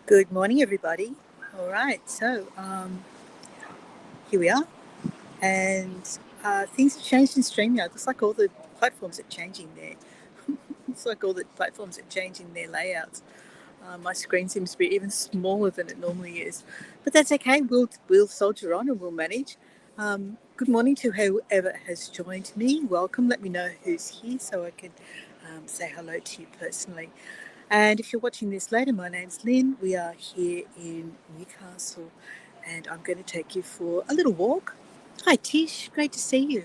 Good morning, everybody. All right, so here we are, and things have changed in StreamYard. Looks like all the platforms are changing there. Looks like all the platforms are changing their layouts. My screen seems to be even smaller than it normally is, but that's okay. We'll soldier on and we'll manage. Good morning to whoever has joined me. Welcome. Let me know who's here so I can say hello to you personally. And if you're watching this later, my name's Lynn. We are here in Newcastle, and I'm going to take you for a little walk. Hi, Tish. Great to see you.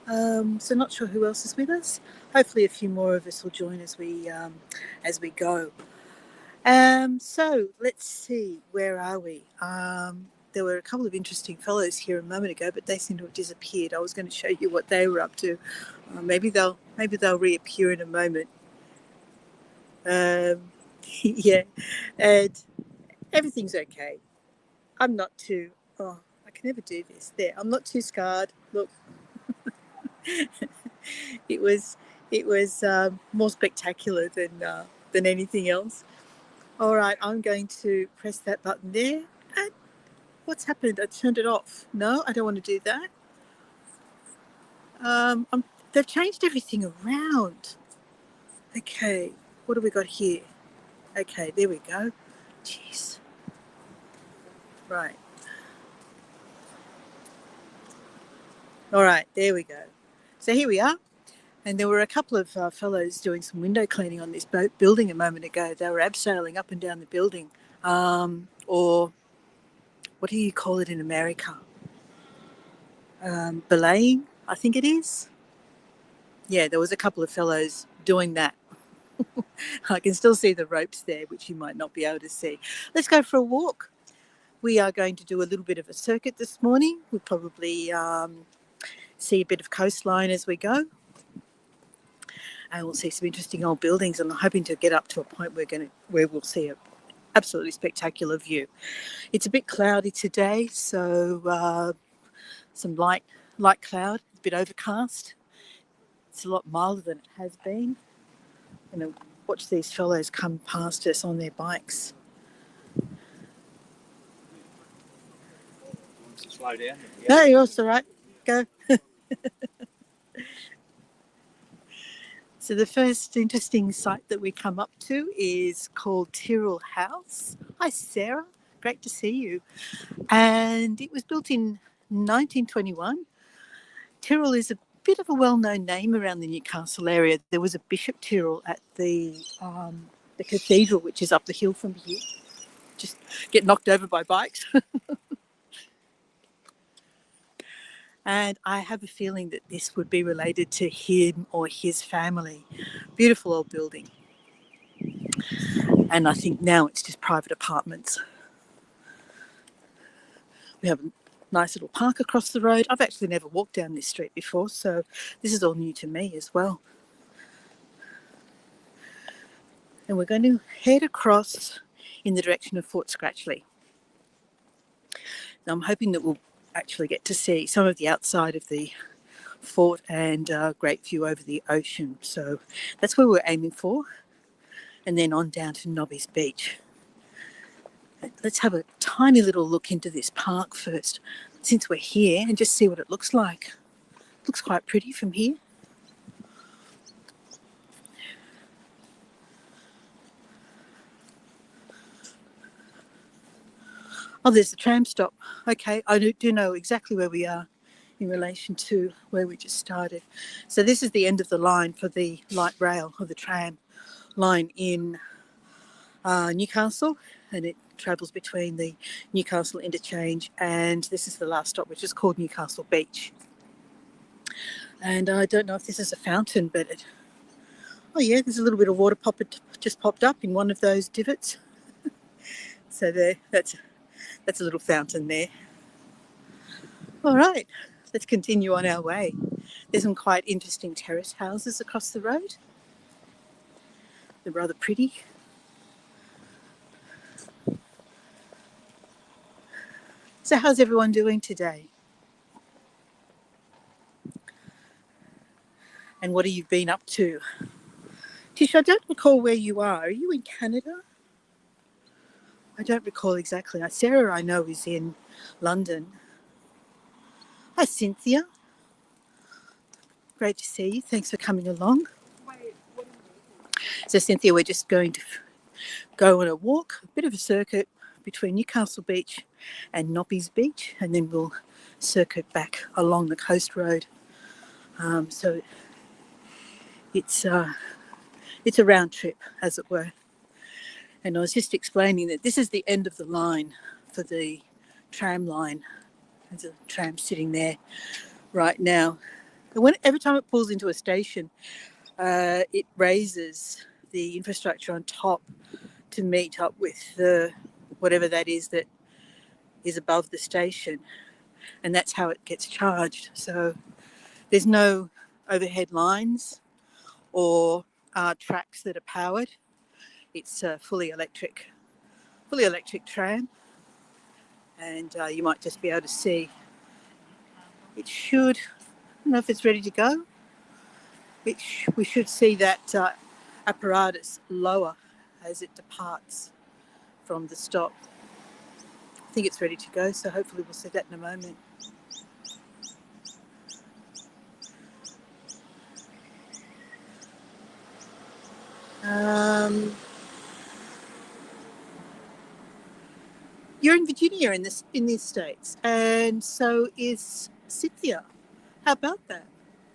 So, not sure who else is with us. Hopefully, a few more of us will join as we go. So let's see. Where are we? There were a couple of interesting fellows here a moment ago, but they seem to have disappeared. I was going to show you what they were up to. Maybe they'll reappear in a moment. Yeah, and everything's okay. I'm not too. Oh, I can never do this. There, I'm not too scarred. Look, it was more spectacular than anything else. All right, I'm going to press that button there. And what's happened? I turned it off. No, I don't want to do that. They've changed everything around. Okay, what have we got here? Okay, there we go. Jeez. Right. All right, there we go. So here we are. And there were a couple of fellows doing some window cleaning on this building a moment ago. They were abseiling up and down the building. Or what do you call it in America? Belaying, I think it is. Yeah, there was a couple of fellows doing that. I can still see the ropes there, which you might not be able to see. Let's go for a walk. We are going to do a little bit of a circuit this morning. We'll probably see a bit of coastline as we go. And we'll see some interesting old buildings. And I'm hoping to get up to a point where we'll see a absolutely spectacular view. It's a bit cloudy today, so some light cloud, a bit overcast. It's a lot milder than it has been. And watch these fellows come past us on their bikes. Slow down. No, you're all right. Go. So the first interesting site that we come up to is called Tyrrell House. Hi, Sarah. Great to see you. And it was built in 1921. Tyrrell is a bit of a well-known name around the Newcastle area. There was a Bishop Tyrrell at the cathedral, which is up the hill from here. Just get knocked over by bikes. And I have a feeling that this would be related to him or his family. Beautiful old building. And I think now it's just private apartments. We have a nice little park across the road. I've actually never walked down this street before, so this is all new to me as well. And we're going to head across in the direction of Fort Scratchley. Now I'm hoping that we'll actually get to see some of the outside of the fort and a great view over the ocean. So that's where we're aiming for. And then on down to Nobby's Beach. Let's have a tiny little look into this park first, since we're here, and just see what it looks like. It looks quite pretty from here. Oh, there's the tram stop. Okay, I do know exactly where we are in relation to where we just started. So this is the end of the line for the light rail or the tram line in Newcastle, and it travels between the Newcastle interchange, and this is the last stop, which is called Newcastle Beach. And I don't know if this is a fountain, but oh yeah, there's a little bit of water just popped up in one of those divots. So that's a little fountain there. All right, let's continue on our way. There's some quite interesting terrace houses across the road. They're rather pretty. So how's everyone doing today? And what have you been up to? Tish, I don't recall where you are. Are you in Canada? I don't recall exactly. Sarah, I know, is in London. Hi, Cynthia. Great to see you. Thanks for coming along. So, Cynthia, we're just going to go on a walk, a bit of a circuit between Newcastle Beach and Nobby's Beach, and then we'll circuit back along the coast road. So it's a round trip, as it were. And I was just explaining that this is the end of the line for the tram line. There's a tram sitting there right now. And every time it pulls into a station, it raises the infrastructure on top to meet up with whatever that is above the station. And that's how it gets charged. So there's no overhead lines or tracks that are powered. It's a fully electric tram. And you might just be able to see it should, I don't know if it's ready to go. We should see that apparatus lower as it departs from the stop. I think it's ready to go, so hopefully we'll see that in a moment. You're in Virginia in these states, and so is Cynthia. How about that?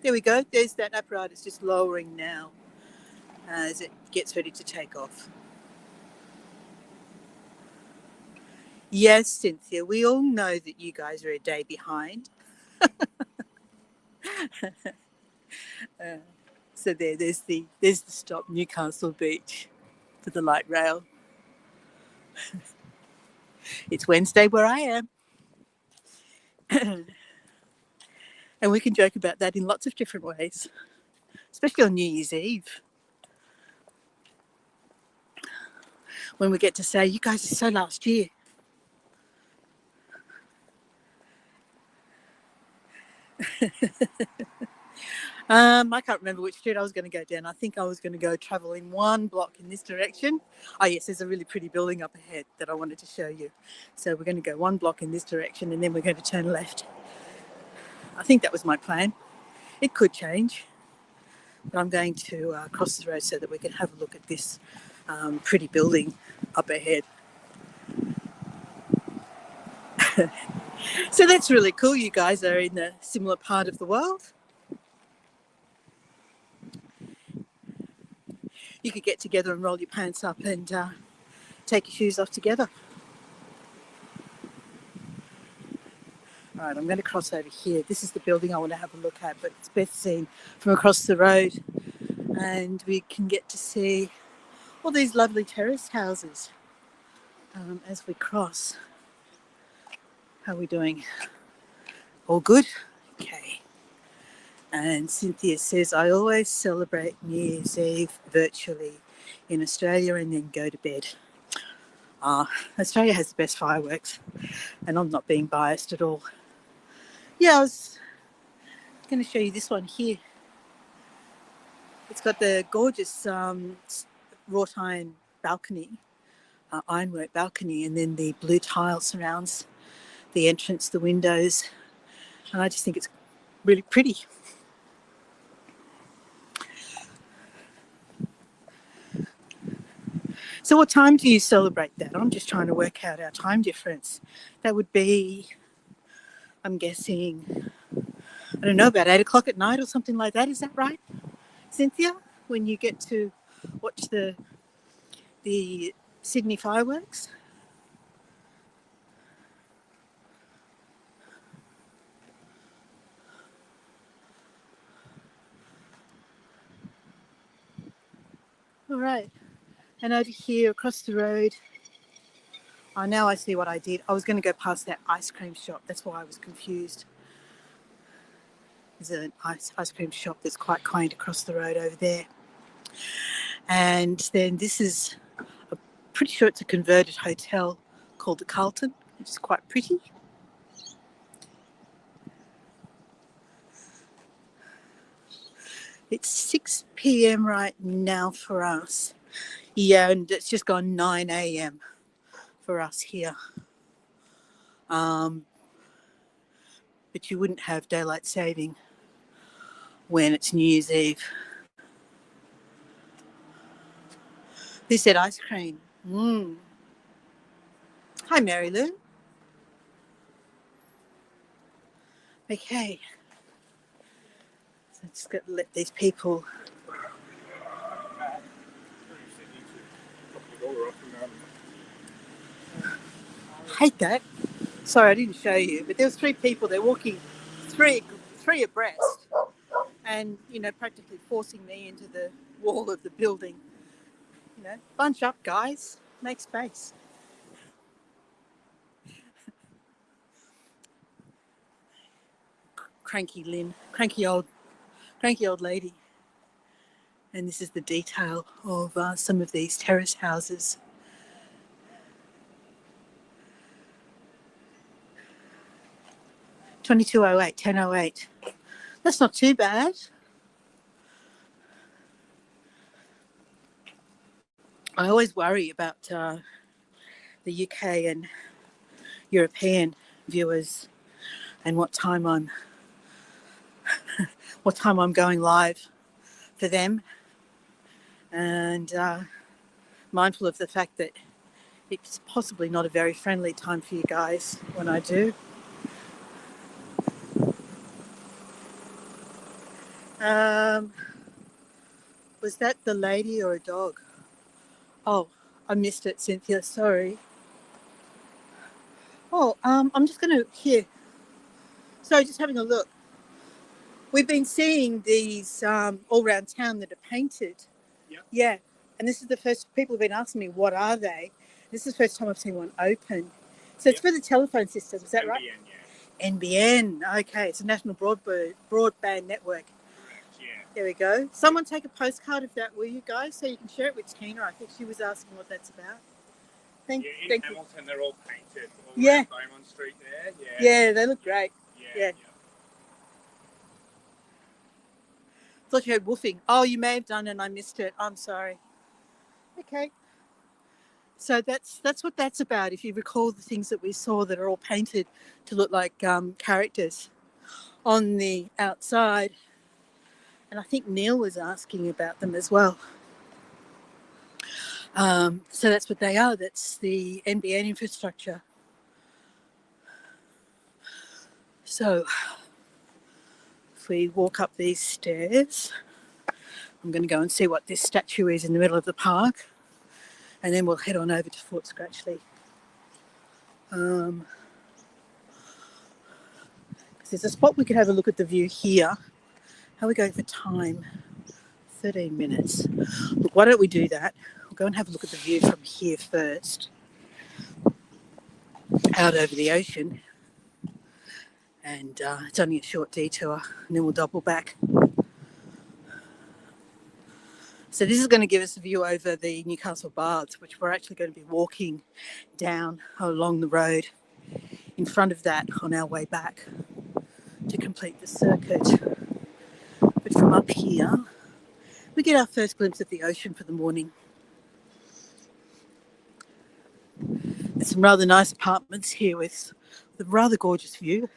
There we go. There's that apparatus just lowering now as it gets ready to take off. Yes, Cynthia, we all know that you guys are a day behind. So there's the stop, Newcastle Beach, for the light rail. It's Wednesday where I am. And we can joke about that in lots of different ways, especially on New Year's Eve, when we get to say, you guys are so last year. I can't remember which street I was going to go down. I think I was going to go travel in one block in this direction. Oh yes, there's a really pretty building up ahead that I wanted to show you. So we're going to go one block in this direction and then we're going to turn left. I think that was my plan. It could change, but I'm going to cross the road so that we can have a look at this pretty building up ahead. So that's really cool. You guys are in a similar part of the world. You could get together and roll your pants up and take your shoes off together. All right, I'm going to cross over here. This is the building I want to have a look at, but it's best seen from across the road. And we can get to see all these lovely terrace houses as we cross. How are we doing? All good? Okay. And Cynthia says, I always celebrate New Year's Eve virtually in Australia and then go to bed. Australia has the best fireworks, and I'm not being biased at all. Yeah, I was going to show you this one here. It's got the gorgeous wrought iron balcony, ironwork balcony, and then the blue tile surrounds the entrance, the windows, and I just think it's really pretty. So what time do you celebrate that? I'm just trying to work out our time difference. That would be, I'm guessing, I don't know, about 8 o'clock at night or something like that. Is that right, Cynthia? When you get to watch the Sydney fireworks? All right. And over here across the road, now I see what I did. I was going to go past that ice cream shop. That's why I was confused. There's an ice cream shop that's quite quaint across the road over there. And then this is, I'm pretty sure it's a converted hotel called the Carlton, which is quite pretty. It's 6 p.m. right now for us. Yeah, and it's just gone 9 a.m. for us here. But you wouldn't have daylight saving when it's New Year's Eve. Who said ice cream? Hi, Mary Lou. Okay. So just got to let these people. Hate that. Sorry, I didn't show you, but there was 3 people. They're walking three abreast, and practically forcing me into the wall of the building. Bunch up, guys. Make space. Cranky Lynn, cranky old lady. And this is the detail of some of these terrace houses. $22.08, $10.08. That's not too bad. I always worry about the UK and European viewers and what time I'm going live for them, and mindful of the fact that it's possibly not a very friendly time for you guys when I do. Was that the lady or a dog? Oh, I missed it, Cynthia. Sorry. Oh, I'm just going to So just having a look. We've been seeing these all around town that are painted. Yep. Yeah. And this is the first, people have been asking me, what are they? This is the first time I've seen one open. So it's for the telephone system, is that right? NBN, yeah. NBN, okay. It's a National Broadband Network. Yeah. There we go. Someone take a postcard of that, will you guys? So you can share it with Tina. I think she was asking what that's about. In Hamilton, they're all painted. All around Beaumont Street there. Yeah, they look great. Yeah. Thought you heard woofing. Oh, you may have done and I missed it. I'm sorry. Okay. So that's what that's about. If you recall the things that we saw that are all painted to look like characters on the outside. And I think Neil was asking about them as well. So that's what they are. That's the NBN infrastructure. So if we walk up these stairs, I'm going to go and see what this statue is in the middle of the park, and then we'll head on over to Fort Scratchley. There's a spot we could have a look at the view here. How are we going for time? 13 minutes. Look, why don't we do that? We'll go and have a look at the view from here first, out over the ocean. And it's only a short detour, and then we'll double back. So this is going to give us a view over the Newcastle Baths, which we're actually going to be walking down along the road in front of that on our way back to complete the circuit. But from up here, we get our first glimpse of the ocean for the morning. There's some rather nice apartments here with a rather gorgeous view.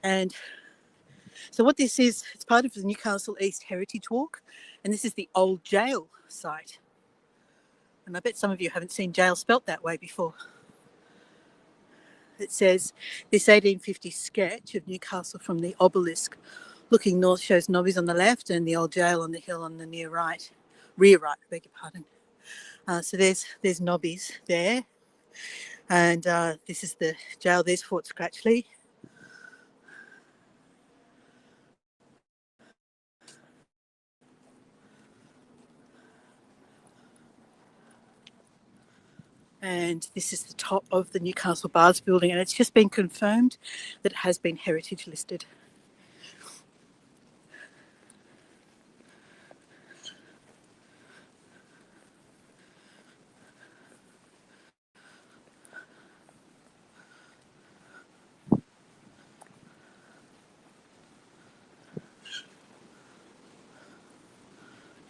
And so what this is, it's part of the Newcastle East Heritage Walk, and this is the old jail site. And I bet some of you haven't seen jail spelt that way before. It says, this 1850 sketch of Newcastle from the obelisk looking north shows Nobby's on the left and the old jail on the hill on the rear right, beg your pardon. So there's Nobby's there. And this is the jail, there's Fort Scratchley. And this is the top of the Newcastle Baths building, and it's just been confirmed that it has been heritage listed.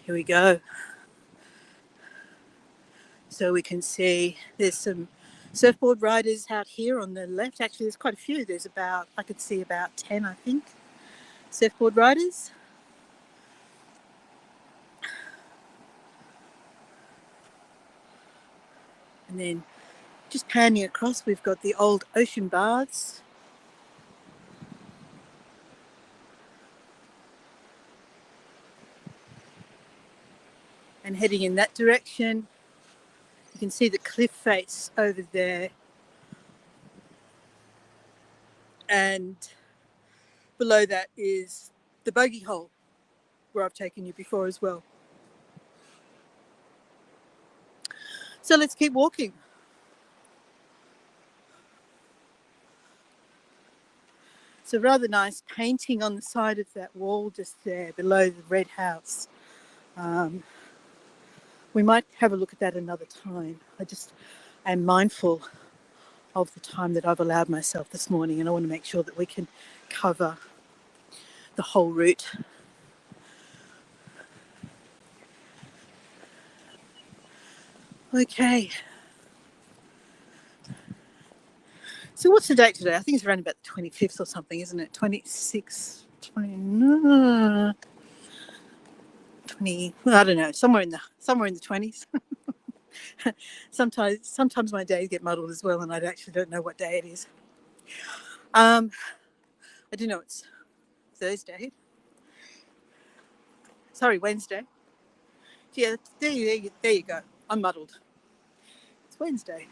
Here we go. So we can see there's some surfboard riders out here on the left. Actually, there's quite a few. There's about, I could see about 10, I think, surfboard riders. And then just panning across, we've got the old ocean baths. And heading in that direction, you can see the cliff face over there. And below that is the bogey hole where I've taken you before as well. So let's keep walking. It's a rather nice painting on the side of that wall just there below the red house. We might have a look at that another time. I just am mindful of the time that I've allowed myself this morning, and I want to make sure that we can cover the whole route. Okay. So what's the date today? I think it's around about the 25th or something, isn't it? 26, 20, no, 20, I don't know, somewhere in the 20s. Sometimes my days get muddled as well, and I actually don't know what day it is. I do know it's Thursday. Sorry, Wednesday. Yeah, there you go. I'm muddled. It's Wednesday.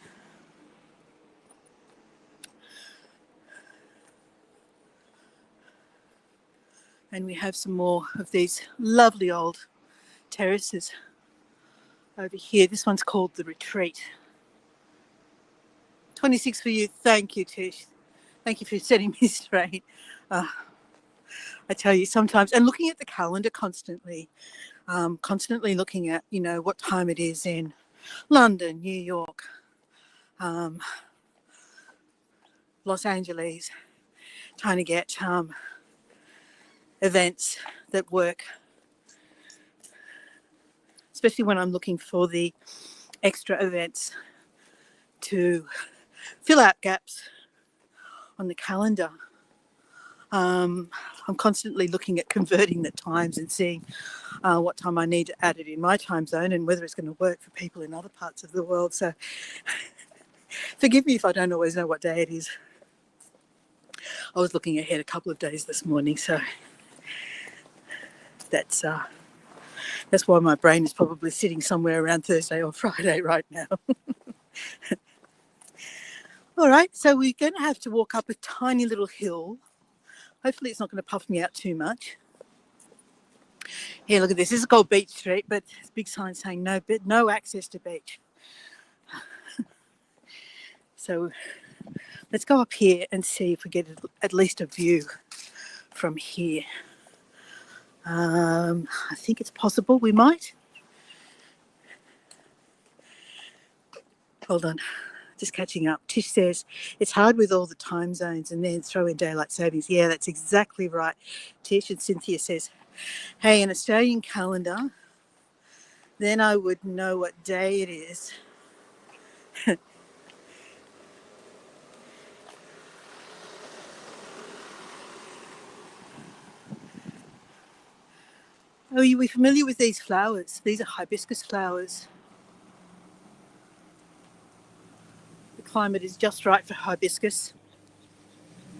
And we have some more of these lovely old terraces over here. This one's called The Retreat. 26 for you. Thank you, Tish. Thank you for setting me straight. I tell you sometimes, and looking at the calendar constantly looking at, what time it is in London, New York, Los Angeles, trying to get events that work, especially when I'm looking for the extra events to fill out gaps on the calendar. I'm constantly looking at converting the times and seeing what time I need to add it in my time zone and whether it's going to work for people in other parts of the world. So forgive me if I don't always know what day it is. I was looking ahead a couple of days this morning, so that's why my brain is probably sitting somewhere around Thursday or Friday right now. All right, so we're going to have to walk up a tiny little hill. Hopefully it's not going to puff me out too much. Here, look at this. This is called Beach Street, but there's a big sign saying no access to beach. So let's go up here and see if we get at least a view from here. I think it's possible we might. Hold on, just catching up. Tish says, it's hard with all the time zones and then throw in daylight savings. Yeah, that's exactly right, Tish. And Cynthia says, hey, an Australian calendar, then I would know what day it is. Oh, are you familiar with these flowers? These are hibiscus flowers. The climate is just right for hibiscus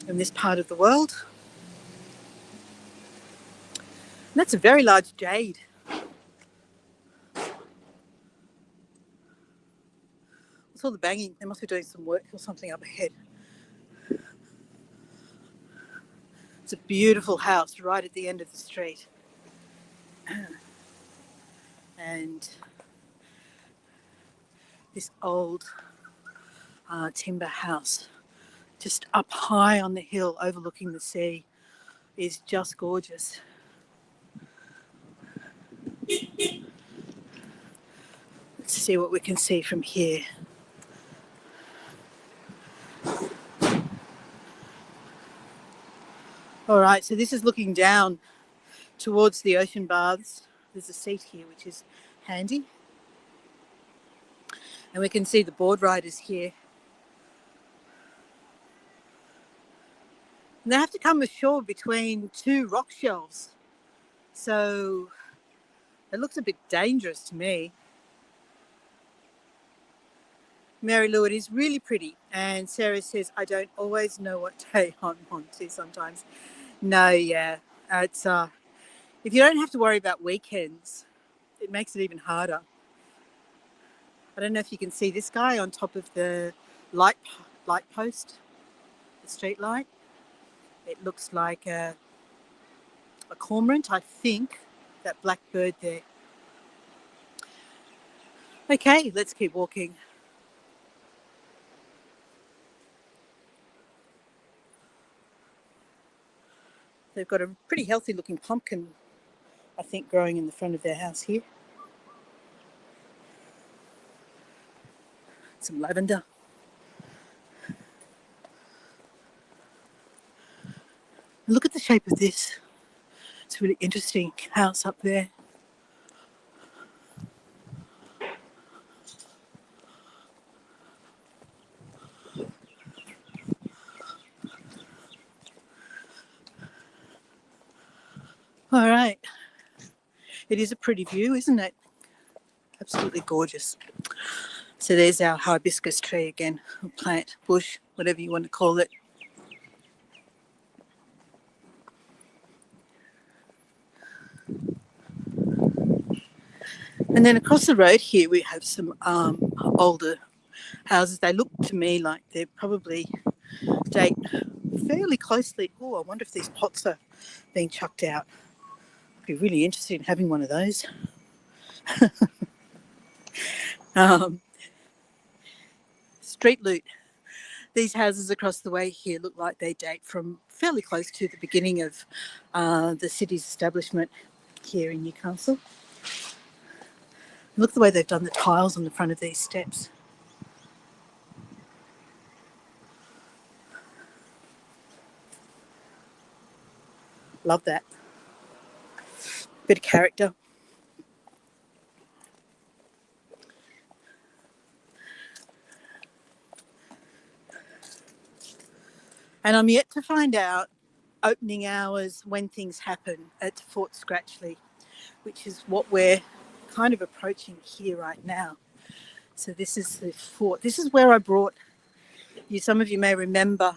in this part of the world. And that's a very large jade. What's all the banging? They must be doing some work or something up ahead. It's a beautiful house right at the end of the street. And this old timber house just up high on the hill overlooking the sea is just gorgeous. Let's see what we can see from here. All right, so this is looking down towards the ocean baths, There's a seat here, which is handy. And we can see the board riders here. And they have to come ashore between two rock shelves. So it looks a bit dangerous to me. Mary Lou, it is really pretty. And Sarah says, I don't always know what day I'm on to sometimes. No, yeah. It's if you don't have to worry about weekends, it makes it even harder. I don't know if you can see this guy on top of the light post, the street light. It looks like a cormorant, I think, that black bird there. Okay, let's keep walking. They've got a pretty healthy looking pumpkin, I think, growing in the front of their house here. Some lavender. Look at the shape of this. It's a really interesting house up there. All right. It is a pretty view, isn't it? Absolutely gorgeous. So there's our hibiscus tree again, or plant, bush, whatever you want to call it. And then across the road here we have some older houses. They look to me like they probably date fairly closely. Oh, I wonder if these pots are being chucked out. I'd be really interested in having one of those. Street loot. These houses across the way here look like they date from fairly close to the beginning of the city's establishment here in Newcastle. Look at the way they've done the tiles on the front of these steps. Love that. Bit of character. And I'm yet to find out opening hours when things happen at Fort Scratchley, which is what we're kind of approaching here right now. So this is the fort. This is where I brought you, some of you may remember,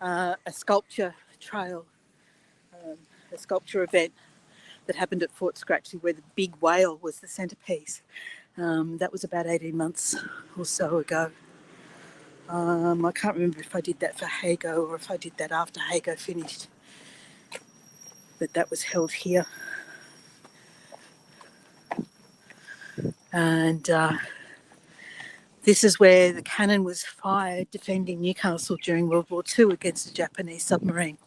a sculpture trail, a sculpture event that happened at Fort Scratchley where the big whale was the centrepiece. That was about 18 months or so ago. I can't remember if I did that for Hago or if I did that after Hago finished. But that was held here. And this is where the cannon was fired defending Newcastle during World War II against a Japanese submarine.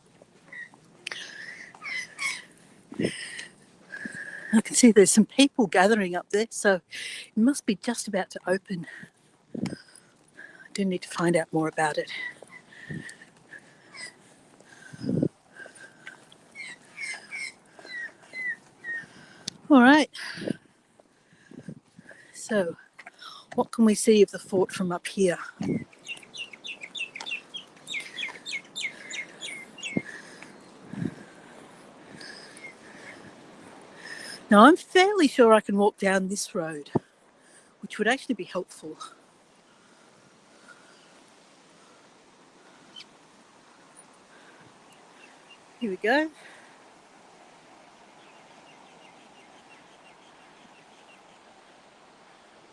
I can see there's some people gathering up there, so it must be just about to open. I do need to find out more about it. All right. So, what can we see of the fort from up here? Now, I'm fairly sure I can walk down this road, which would actually be helpful. Here we go.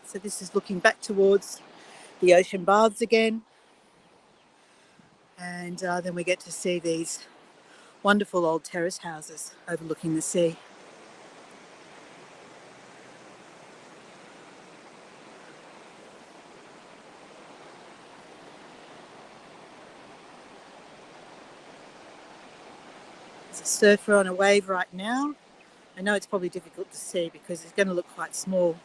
So this is looking back towards the ocean baths again. And then we get to see these wonderful old terrace houses overlooking the sea. There's a surfer on a wave right now. I know it's probably difficult to see because it's going to look quite small.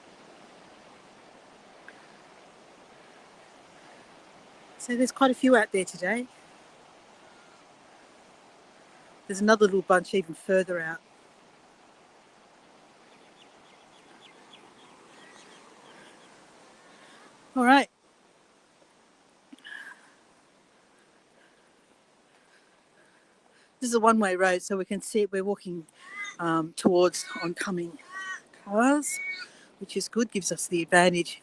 So there's quite a few out there today. There's another little bunch even further out. All right. This is a one-way road, so we can see it. We're walking towards oncoming cars, which is good, gives us the advantage.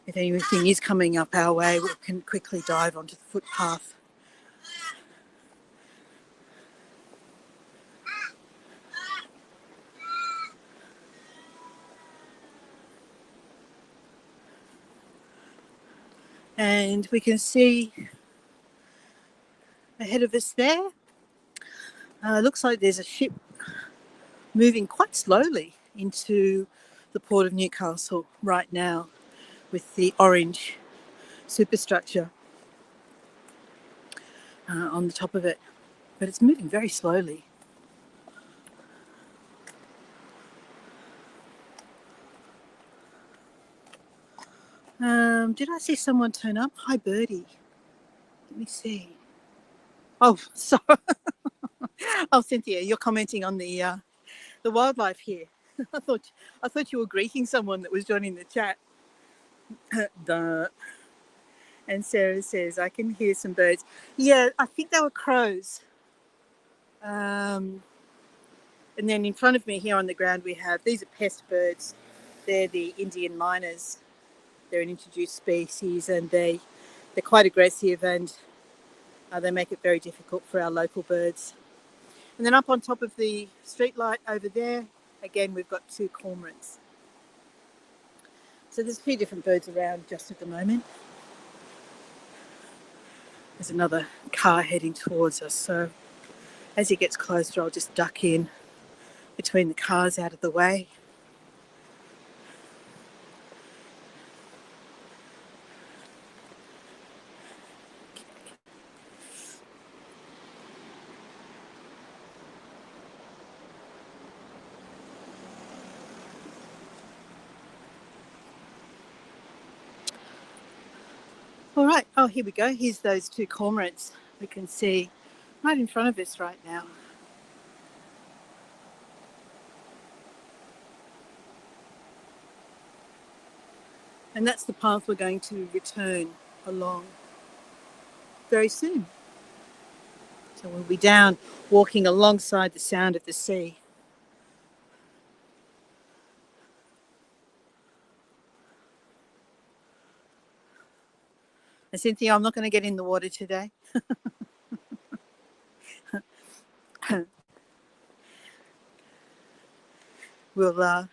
If anything is coming up our way, we can quickly dive onto the footpath. And we can see ahead of us there, looks like there's a ship moving quite slowly into the port of Newcastle right now with the orange superstructure on the top of it. But it's moving very slowly. Did I see someone turn up? Hi, Birdie. Let me see. Oh, sorry. Oh, Cynthia, you're commenting on the wildlife here. I thought you were greeting someone that was joining the chat. Duh. And Sarah says, I can hear some birds. Yeah, I think they were crows. And then in front of me here on the ground, we have, these are pest birds. They're the Indian miners. They're an introduced species, and they're quite aggressive, and they make it very difficult for our local birds. And then up on top of the street light over there, again, we've got two cormorants. So there's a few different birds around just at the moment. There's another car heading towards us. So as he gets closer, I'll just duck in between the cars out of the way. All right. Oh, here we go. Here's those two cormorants we can see right in front of us right now. And that's the path we're going to return along very soon. So we'll be down walking alongside the sound of the sea. And Cynthia, I'm not going to get in the water today. We'll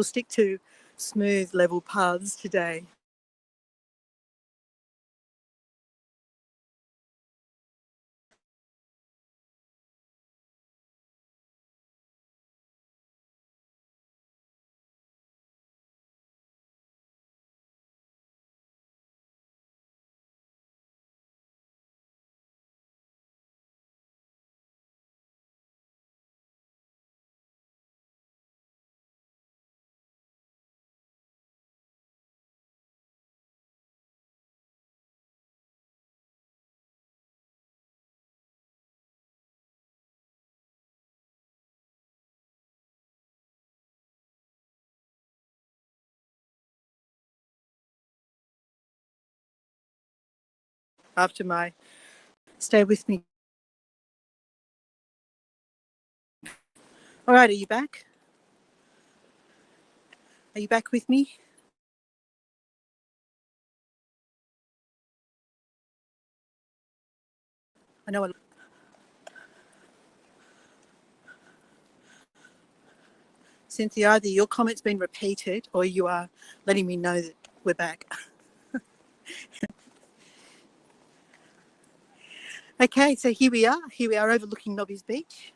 stick to smooth, level paths today. After my stay with me. All right, are you back? Are you back with me? I know. Cynthia, either your comment's been repeated or you are letting me know that we're back. Okay, so here we are. Here we are overlooking Nobby's Beach.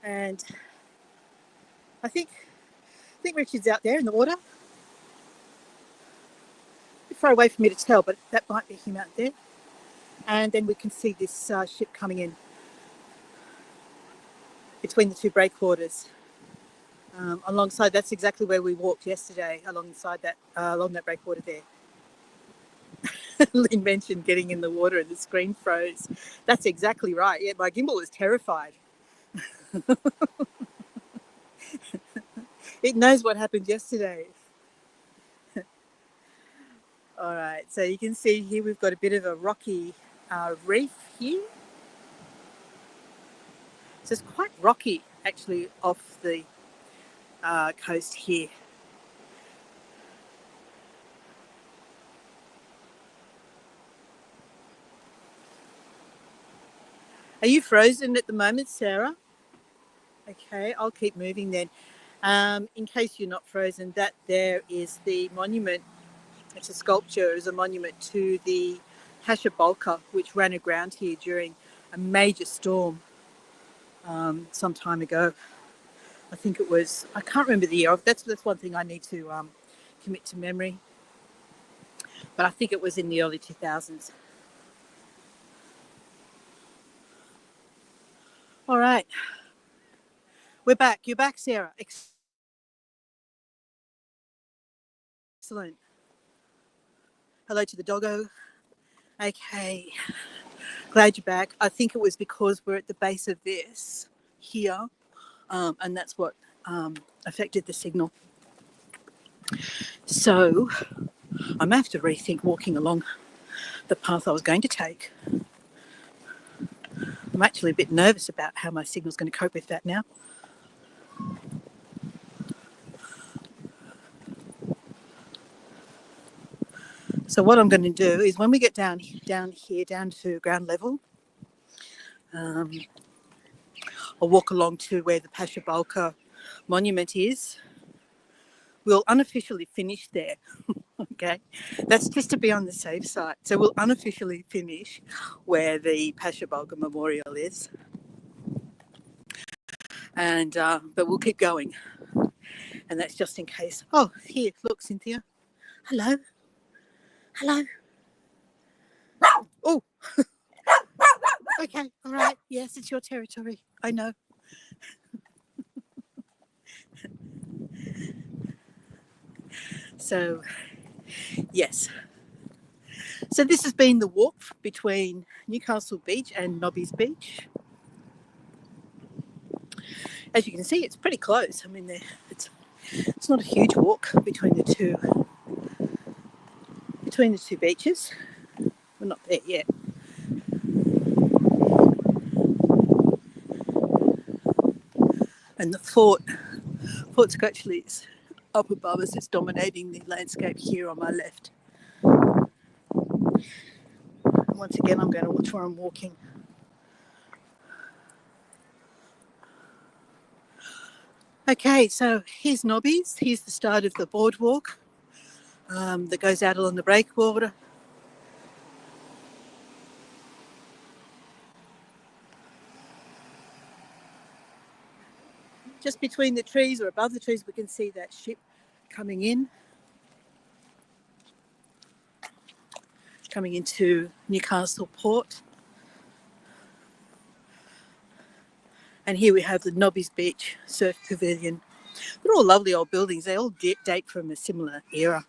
And I think Richard's out there in the water. A bit far away for me to tell, but that might be him out there. And then we can see this ship coming in between the two breakwaters. Alongside, that's exactly where we walked yesterday, alongside that, along that breakwater there. Lynn mentioned getting in the water and the screen froze. That's exactly right. Yeah, my gimbal is terrified. It knows what happened yesterday. All right, so you can see here we've got a bit of a rocky reef here. So it's quite rocky actually off the coast here. Are you frozen at the moment, Sarah? Okay, I'll keep moving then. In case you're not frozen, that there is the monument. It's a sculpture, it's a monument to the Pasha which ran aground here during a major storm some time ago. I think it was, I can't remember the year. That's one thing I need to commit to memory. But I think it was in the early 2000s. All right. We're back. You're back, Sarah. Excellent. Hello to the doggo. Okay. Glad you're back. I think it was because we're at the base of this here, and that's what affected the signal. So I may have to rethink walking along the path I was going to take. I'm actually a bit nervous about how my signal's going to cope with that now. So what I'm going to do is when we get down here, down to ground level, I'll walk along to where the Pasha monument is. We'll unofficially finish there, okay? That's just to be on the safe side. So we'll unofficially finish where the Pasha Memorial is. And but we'll keep going. And that's just in case. Oh, here, look, Cynthia. Hello. Hello. Oh. Okay, all right. Yes, it's your territory. I know. So, yes. So this has been the walk between Newcastle Beach and Nobby's Beach. As you can see, it's pretty close. I mean, it's not a huge walk between the two beaches. We're not there yet. And the Fort Scotchley is up above us. It's dominating the landscape here on my left. And once again, I'm going to watch where I'm walking. Okay, so here's Nobby's. Here's the start of the boardwalk that goes out along the breakwater. Just between the trees or above the trees, we can see that ship coming into Newcastle Port. And here we have the Nobby's Beach Surf Pavilion. They're all lovely old buildings. They all date from a similar era,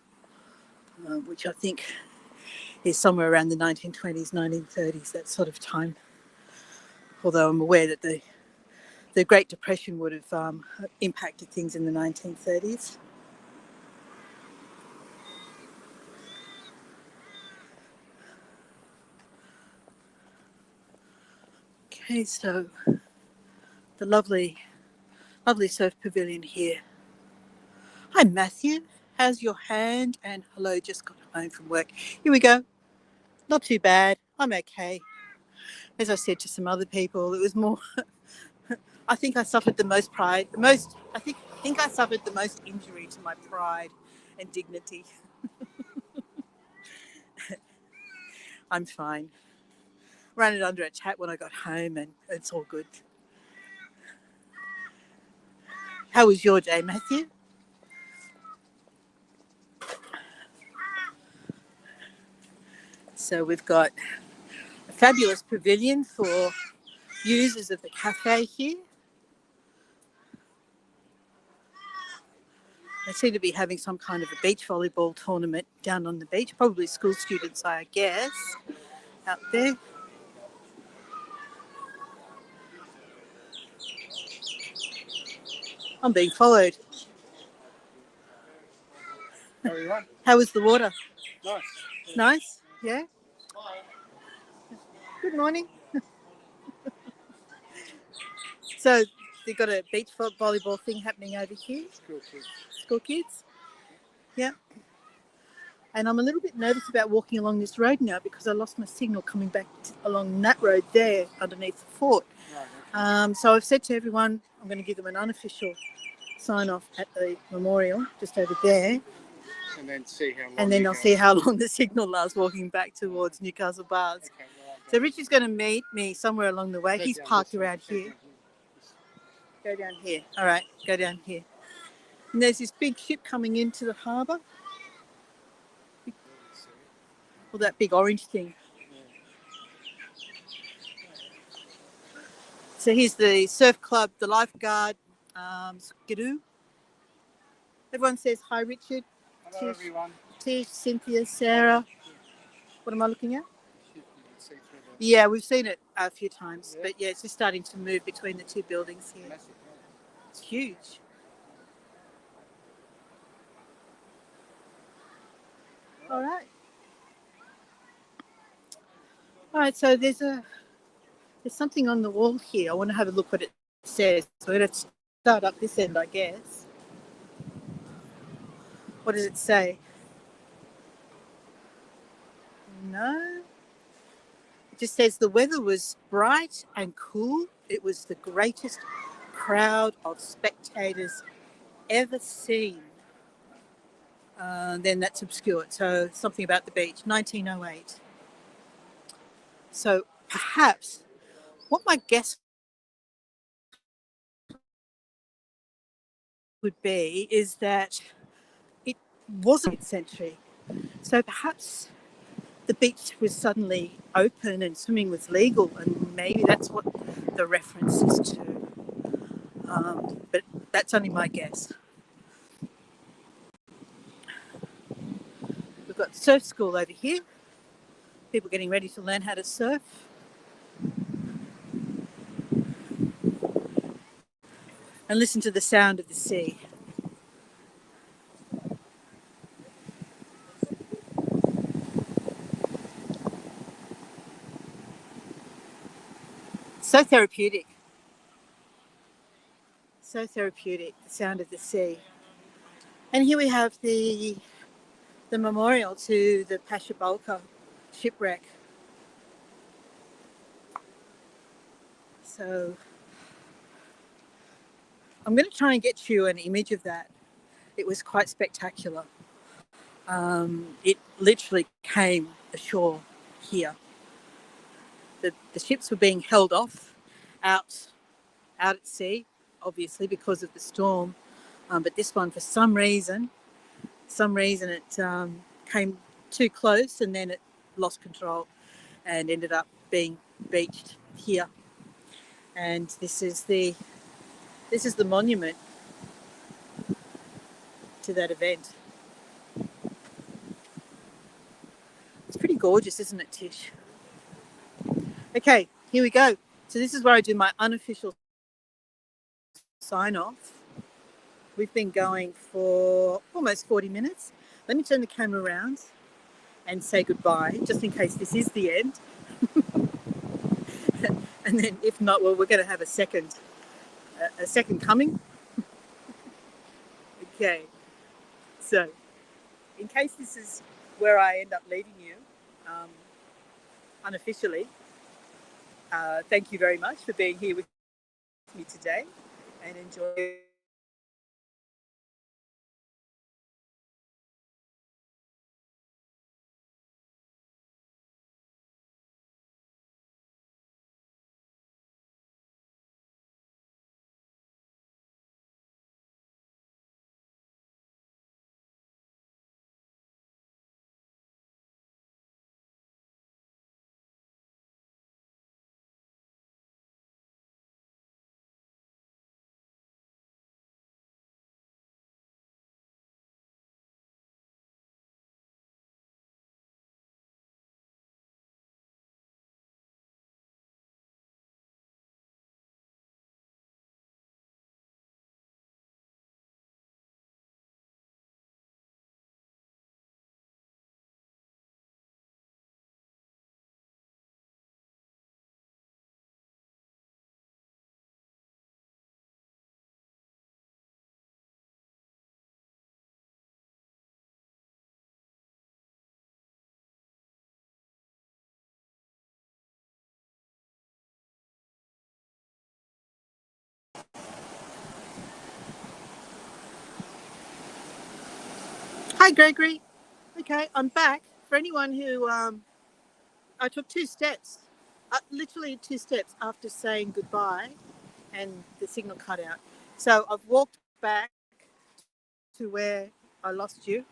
which I think is somewhere around the 1920s, 1930s, that sort of time. Although I'm aware that the Great Depression would have impacted things in the 1930s. Okay, so the lovely surf pavilion here. Hi, Matthew. How's your hand? And hello, just got home from work. Here we go. Not too bad. I'm okay. As I said to some other people, it was more. I think I suffered the most pride. I think I suffered the most injury to my pride and dignity. I'm fine. Ran it under attack when I got home, and it's all good. How was your day, Matthew? So we've got a fabulous pavilion for users of the cafe here. They seem to be having some kind of a beach volleyball tournament down on the beach, probably school students, I guess, out there. I'm being followed. Everyone. How was the water? Nice. Nice? Yeah? Good morning. So, they've got a beach volleyball thing happening over here. School kids. Yeah. And I'm a little bit nervous about walking along this road now because I lost my signal coming back along that road there underneath the fort. Right, okay. So I've said to everyone, I'm going to give them an unofficial sign off at the memorial just over there. And then see how long. And then I'll see how long the signal lasts walking back towards Newcastle Bars. Okay, right. So Richie's going to meet me somewhere along the way. He's parked around here. Go down here. All right, go down here. And there's this big ship coming into the harbour. Well, that big orange thing. So here's the surf club, the lifeguard, Skidoo. Everyone says hi, Richard. Hello, everyone. Tish, Cynthia, Sarah. What am I looking at? Yeah, we've seen it a few times, but yeah, it's just starting to move between the two buildings here. It's huge. All right. All right, so there's something on the wall here. I want to have a look what it says. So we're going to start up this end, I guess. What does it say? No. It just says the weather was bright and cool. It was the greatest crowd of spectators ever seen. Then that's obscured. So something about the beach, 1908. So perhaps what my guess would be is that it wasn't century. So perhaps the beach was suddenly open and swimming was legal, and maybe that's what the reference is to. But that's only my guess. We've got surf school over here. People getting ready to learn how to surf. And listen to the sound of the sea. So therapeutic. So therapeutic, the sound of the sea. And here we have the memorial to the Pasha Bulka shipwreck. So I'm going to try and get you an image of that. It was quite spectacular. It literally came ashore here. The ships were being held off out at sea, obviously because of the storm. But this one, for some reason it came too close and then it lost control and ended up being beached here. And this is the monument to that event. It's pretty gorgeous, isn't it, Tish? Okay, here we go. So this is where I do my unofficial sign off. We've been going for almost 40 minutes. Let me turn the camera around and say goodbye, just in case this is the end. And then if not, well, we're going to have a second coming. Okay. So, in case this is where I end up leaving you, unofficially, thank you very much for being here with me today and enjoy Hi, Gregory. Okay, I'm back. For anyone who, I took 2 steps, literally 2 steps after saying goodbye, and the signal cut out. So I've walked back to where I lost you.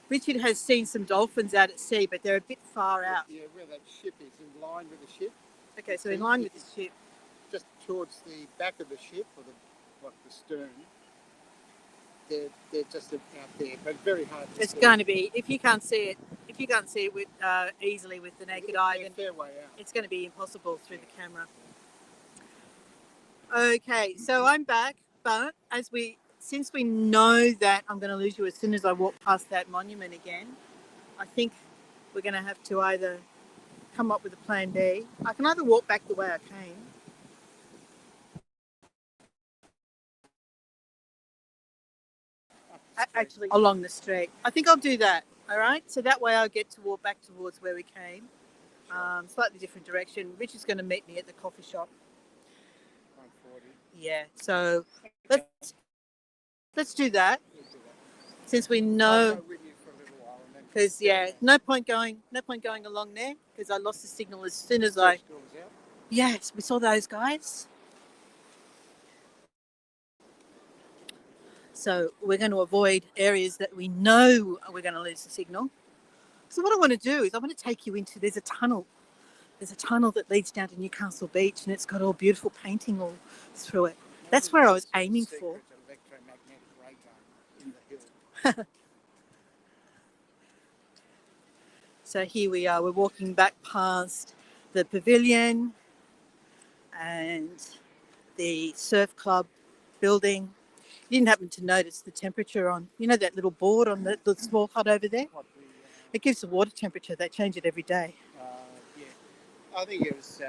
Richard has seen some dolphins out at sea, but they're a bit far out. Yeah, where that ship is, in line with the ship. Okay, so in line with the ship. Just towards the back of the ship, or the stern. They're just out there, but very hard to see. It's going to be, if you can't see it with easily with the naked eye, then fair way out. It's going to be impossible through the camera. Okay, so I'm back, but since we know that I'm going to lose you as soon as I walk past that monument again, I think we're going to have to either come up with a plan B. I can either walk back the way I came. Actually, along the street. I think I'll do that. All right. So that way I'll get to walk back towards where we came. Slightly different direction. Rich is going to meet me at the coffee shop. 140. Yeah. So let's do that. Since we know, because no point going along there because I lost the signal as soon as I. Yes, we saw those guys. So we're going to avoid areas that we know we're going to lose the signal. So what I want to do is I want to take you into, there's a tunnel that leads down to Newcastle Beach, and it's got all beautiful painting all through it. That's where I was aiming for. So here we are, we're walking back past the pavilion and the surf club building. You didn't happen to notice the temperature on, that little board on the small hut over there? It gives the water temperature. They change it every day. Yeah. I think it was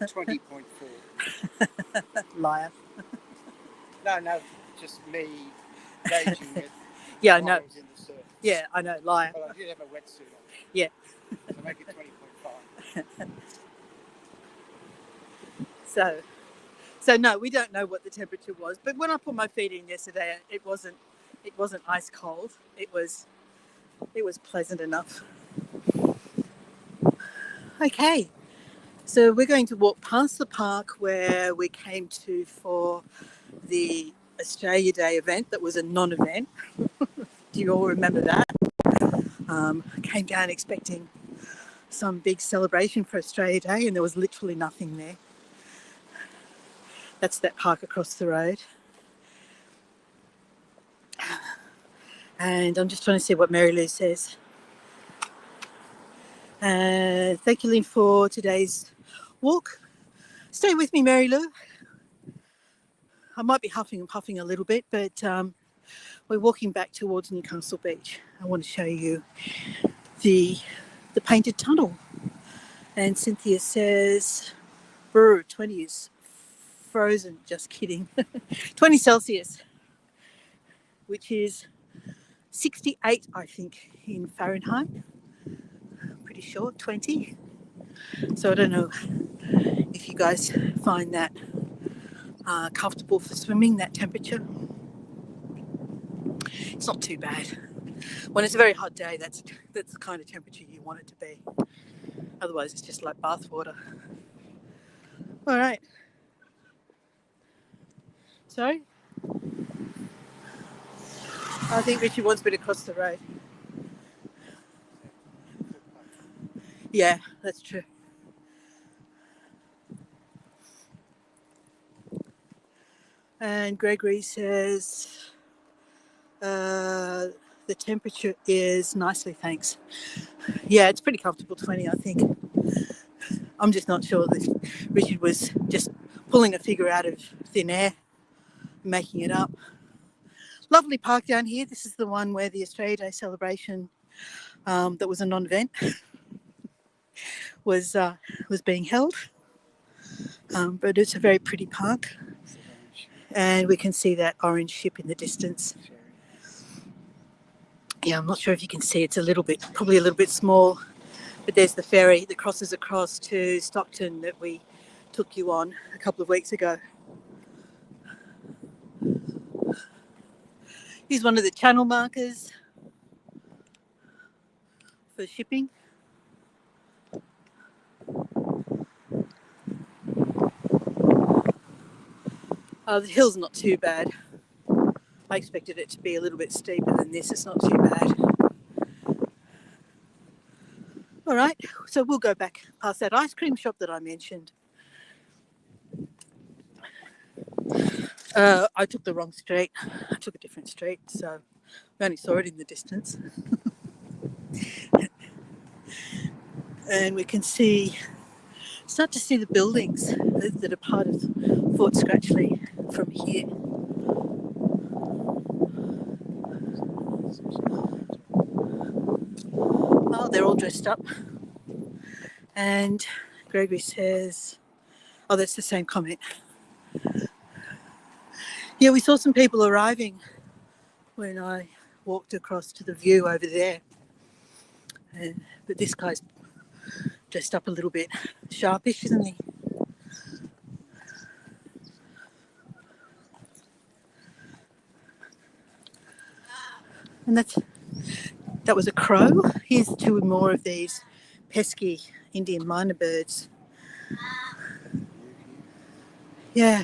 20.4. Liar. No, just me gauging it. Yeah, I know. In the surf. Yeah, I know, liar. But I did have a wetsuit on. Yeah. So make it 20.5. So no, we don't know what the temperature was. But when I put my feet in yesterday, it wasn't ice cold. It was pleasant enough. Okay, so we're going to walk past the park where we came to for the Australia Day event that was a non-event. Do you all remember that? Came down expecting some big celebration for Australia Day, and there was literally nothing there. That's that park across the road. And I'm just trying to see what Mary Lou says. Thank you, Lynn, for today's walk. Stay with me, Mary Lou. I might be huffing and puffing a little bit, but we're walking back towards Newcastle Beach. I want to show you the painted tunnel. And Cynthia says, brr, 20 is frozen. Just kidding. 20 Celsius, which is 68, I think, in Fahrenheit. Pretty sure, 20. So I don't know if you guys find that comfortable for swimming, that temperature. It's not too bad. When it's a very hot day, that's the kind of temperature you want it to be. Otherwise, it's just like bath water. All right. Sorry? I think Richie wants me to cross the road. Yeah, that's true. And Gregory says the temperature is nicely, thanks. Yeah, it's pretty comfortable, 20, I think. I'm just not sure that Richard was just pulling a figure out of thin air, making it up. Lovely park down here. This is the one where the Australia Day celebration that was a non-event was being held. But it's a very pretty park. And we can see that orange ship in the distance. Yeah, I'm not sure if you can see. It's probably a little bit small. But there's the ferry that crosses across to Stockton that we took you on a couple of weeks ago. Here's one of the channel markers for shipping. The hill's not too bad. I expected it to be a little bit steeper than this. It's not too bad. All right, so we'll go back past that ice cream shop that I mentioned. I took the wrong street. I took a different street, so we only saw it in the distance. And we can start to see the buildings that are part of Fort Scratchley from here. Oh, they're all dressed up. And Gregory says, oh, that's the same comment. Yeah, we saw some people arriving when I walked across to the view over there. But this guy's dressed up a little bit sharpish, isn't he? And that was a crow. Here's two more of these pesky Indian minor birds. Yeah,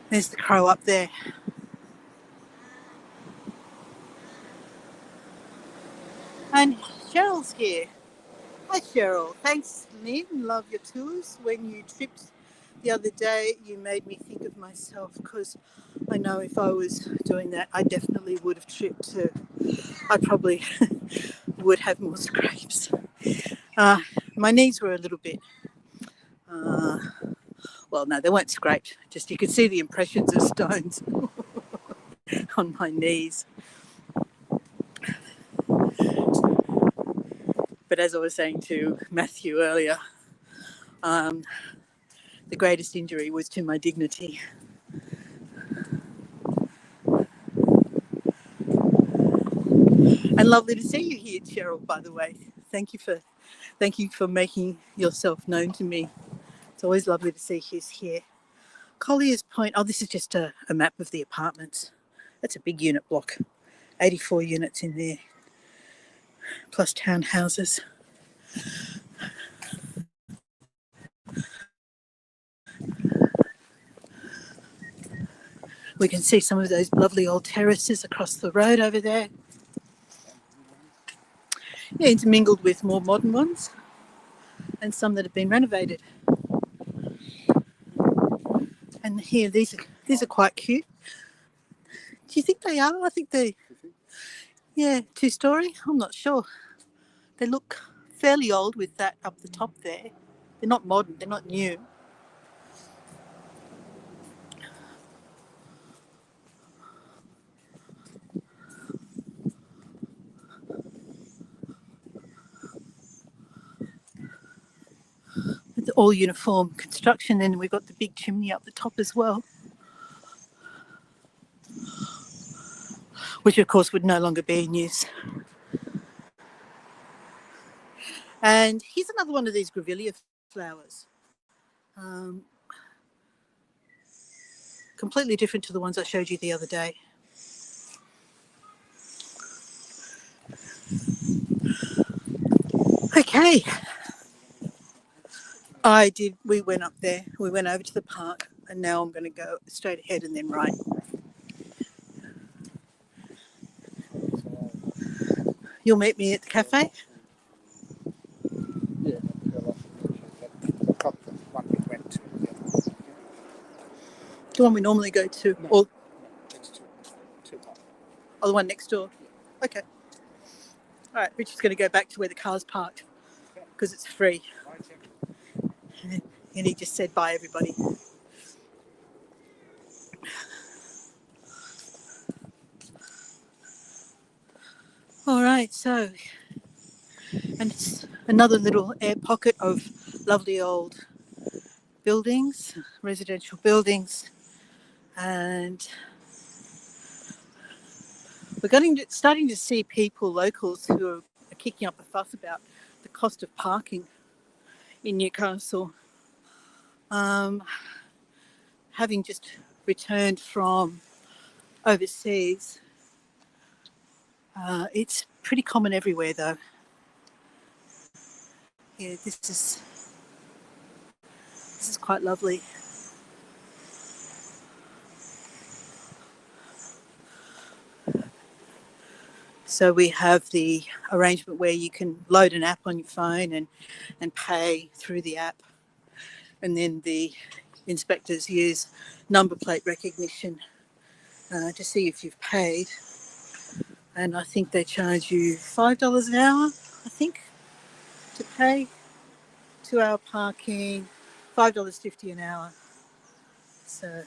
there's the crow up there. And Cheryl's here. Hi Cheryl. Thanks Lynn, love your tours. When you tripped the other day, you made me think of myself, because I know if I was doing that, I definitely would have tripped too. I probably would have more scrapes. My knees were a little bit, well, no, they weren't scraped. Just you could see the impressions of stones on my knees. But as I was saying to Matthew earlier, the greatest injury was to my dignity. And lovely to see you here, Cheryl, by the way. Thank you for making yourself known to me. It's always lovely to see who's here. Collier's Point, oh, this is just a map of the apartments. That's a big unit block, 84 units in there, plus townhouses. We can see some of those lovely old terraces across the road over there. Yeah, intermingled with more modern ones and some that have been renovated. And here, these are quite cute. Do you think they are? I think they, yeah, 2-story. I'm not sure. They look fairly old with that up the top there. They're not modern. They're not new. It's all uniform construction. Then we've got the big chimney up the top as well, which of course would no longer be in use. And here's another one of these grevillea flowers. Completely different to the ones I showed you the other day. Okay. We went up there, we went over to the park, and now I'm going to go straight ahead and then right. You'll meet me at the cafe? Yeah, the one we went to. Yeah. The one we normally go to? No, or next to oh, the one next door? Yeah. Okay. All right, Richard's going to go back to where the car's parked because it's free. And he just said bye, everybody. All right, so, and it's another little air pocket of lovely old buildings, residential buildings, and we're starting to see people, locals, who are kicking up a fuss about the cost of parking in Newcastle. Having just returned from overseas, It's pretty common everywhere, though. Yeah, this is quite lovely. So we have the arrangement where you can load an app on your phone and pay through the app. And then the inspectors use number plate recognition to see if you've paid. And I think they charge you $5 an hour, I think, to pay. 2-hour parking, $5.50 an hour. So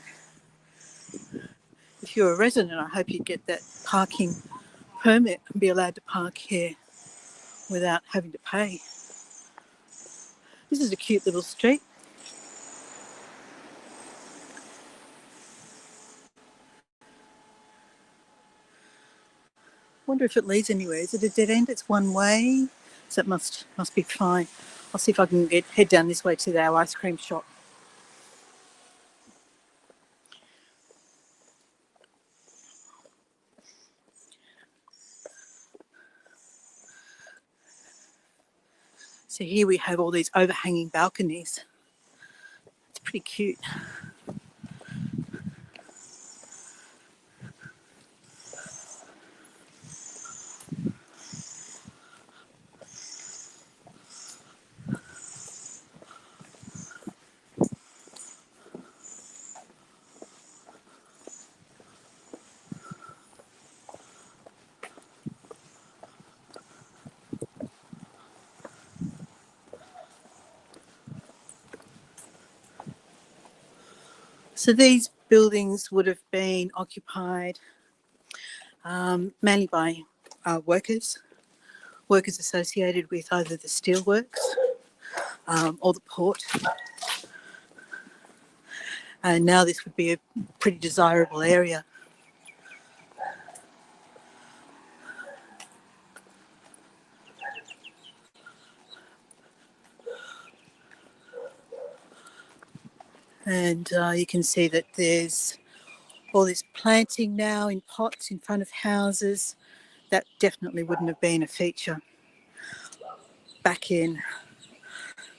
if you're a resident, I hope you get that parking permit and be allowed to park here without having to pay. This is a cute little street. Wonder if it leads anywhere. Is it a dead end? It's one way, so it must be fine. I'll see if I can head down this way to our ice cream shop. So here we have all these overhanging balconies. It's pretty cute. So these buildings would have been occupied mainly by workers associated with either the steelworks or the port. And now this would be a pretty desirable area. And you can see that there's all this planting now in pots in front of houses. That definitely wouldn't have been a feature back in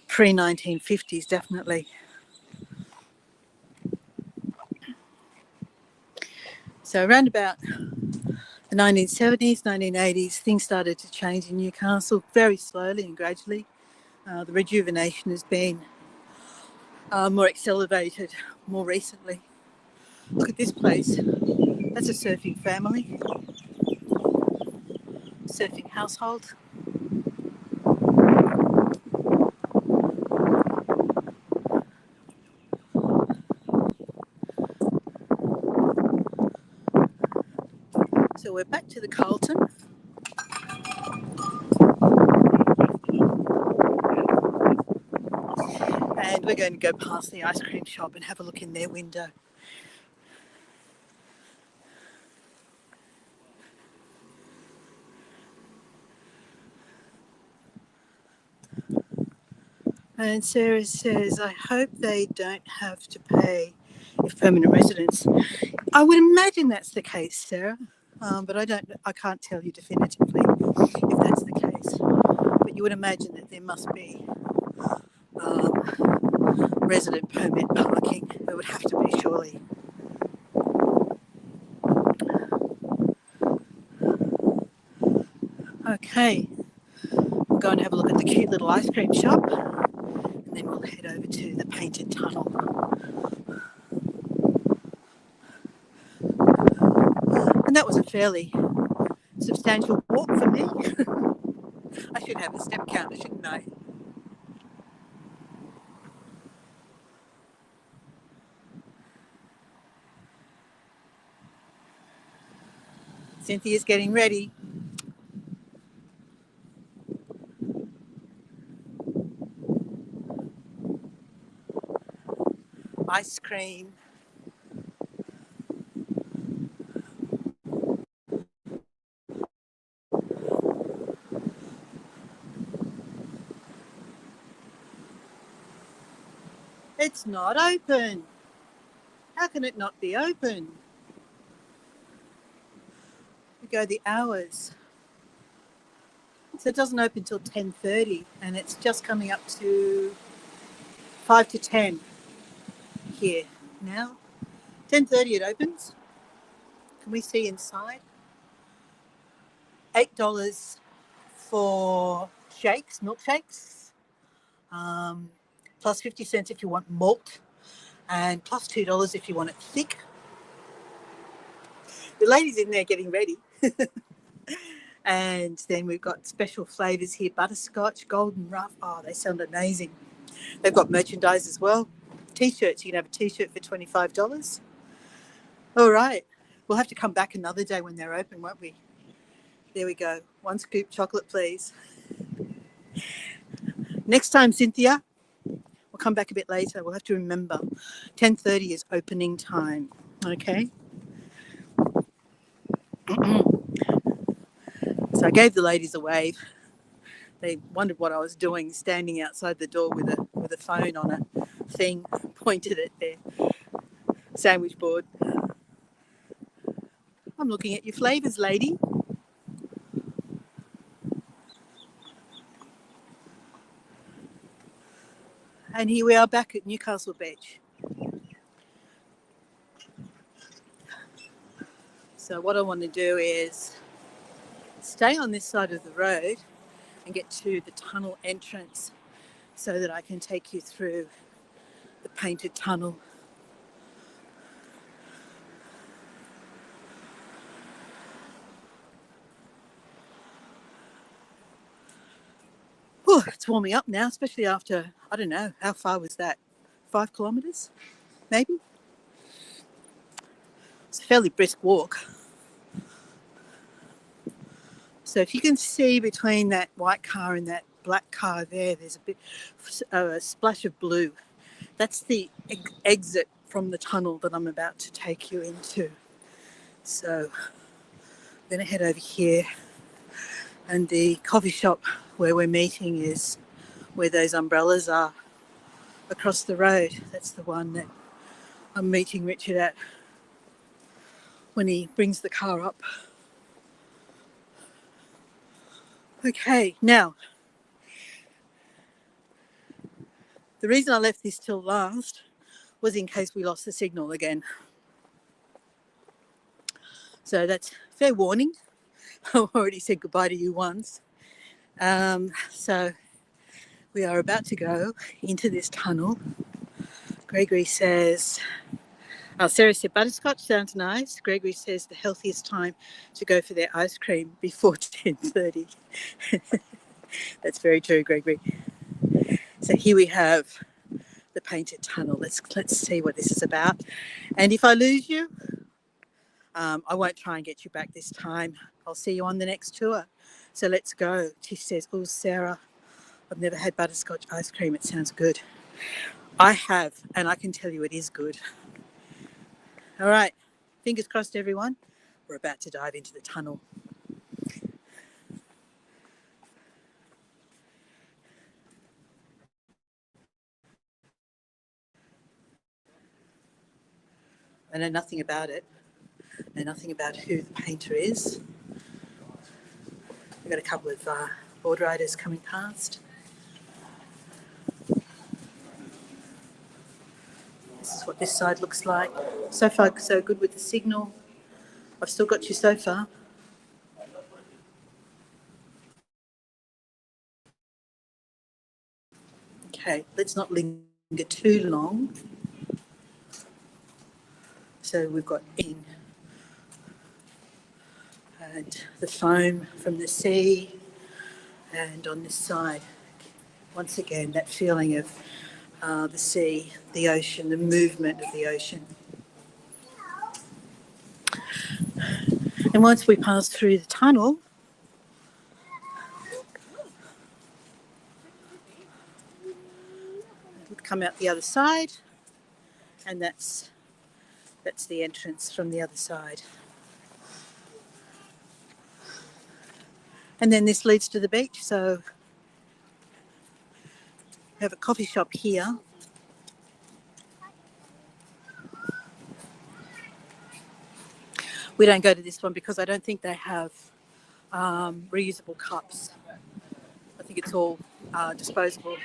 pre-1950s, definitely. So around about the 1970s, 1980s, things started to change in Newcastle very slowly and gradually. The rejuvenation has been more accelerated more recently. Look at this place. That's a surfing family, surfing household. So we're back to the Carlton. And we're going to go past the ice cream shop and have a look in their window. And Sarah says, I hope they don't have to pay if permanent residents. I would imagine that's the case, Sarah, but I can't tell you definitively if that's the case. But you would imagine that there must be resident permit parking. There would have to be, surely. Okay, we'll go and have a look at the cute little ice cream shop, and then we'll head over to the painted tunnel. And that was a fairly substantial walk for me. I should have a step counter, shouldn't I? Cynthia's getting ready. Ice cream. It's not open. How can it not be open? We go the hours. So it doesn't open till 10:30, and it's just coming up to 5 to 10 here now. 10:30 it opens. Can we see inside? $8 for shakes, milkshakes, plus 50 cents if you want malt, and plus $2 if you want it thick. The lady's in there getting ready. And then we've got special flavours here, butterscotch, golden rough. Oh, they sound amazing. They've got merchandise as well. T-shirts, you can have a T-shirt for $25. All right. We'll have to come back another day when they're open, won't we? There we go. 1 scoop chocolate, please. Next time, Cynthia, we'll come back a bit later. We'll have to remember 10:30 is opening time. Okay? So I gave the ladies a wave. They wondered what I was doing, standing outside the door with a phone on a thing pointed at their sandwich board. I'm looking at your flavours, lady. And here we are back at Newcastle Beach. So what I want to do is stay on this side of the road and get to the tunnel entrance so that I can take you through the painted tunnel. Oh, it's warming up now, especially after, I don't know, how far was that? 5 kilometres, maybe? It's a fairly brisk walk. So if you can see between that white car and that black car there, there's a splash of blue. That's the exit from the tunnel that I'm about to take you into. So I'm going to head over here, and the coffee shop where we're meeting is where those umbrellas are across the road. That's the one that I'm meeting Richard at when he brings the car up. Okay, now, the reason I left this till last was in case we lost the signal again. So that's fair warning. I've already said goodbye to you once. So we are about to go into this tunnel. Gregory says, Sarah said butterscotch sounds nice. Gregory says the healthiest time to go for their ice cream before 10:30. That's very true, Gregory. So here we have the painted tunnel. Let's see what this is about. And if I lose you, I won't try and get you back this time. I'll see you on the next tour. So let's go. She says, oh, Sarah, I've never had butterscotch ice cream. It sounds good. I have, and I can tell you it is good. All right. Fingers crossed, everyone. We're about to dive into the tunnel. I know nothing about it. I know nothing about who the painter is. We've got a couple of board riders coming past. This is what this side looks like. So far, so good with the signal. I've still got you so far. Okay, let's not linger too long. So we've got in and the foam from the sea, and on this side, once again, that feeling of the sea, the ocean, the movement of the ocean. And once we pass through the tunnel, it'll come out the other side, and that's the entrance from the other side. And then this leads to the beach. So we have a coffee shop here. We don't go to this one because I don't think they have reusable cups. think it's all disposable.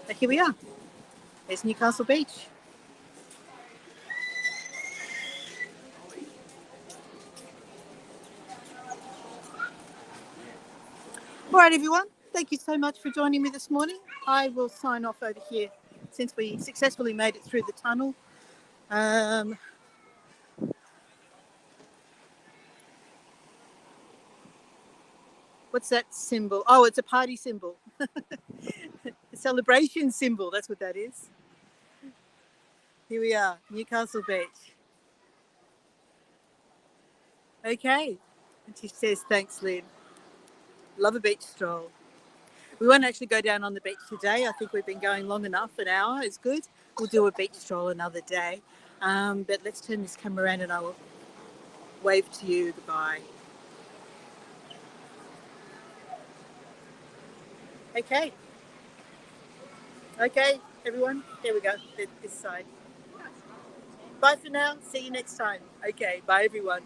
But here we are. There's Newcastle Beach. All right, everyone. Thank you so much for joining me this morning. I will sign off over here since we successfully made it through the tunnel. What's that symbol? Oh, it's a party symbol. A celebration symbol. That's what that is. Here we are, Newcastle Beach. Okay. And she says, thanks, Lynn. Love a beach stroll. We won't actually go down on the beach today. I think we've been going long enough. An hour is good. We'll do a beach stroll another day. But let's turn this camera around and I will wave to you goodbye. Okay. Okay, everyone. There we go. This side. Bye for now. See you next time. Okay. Bye, everyone.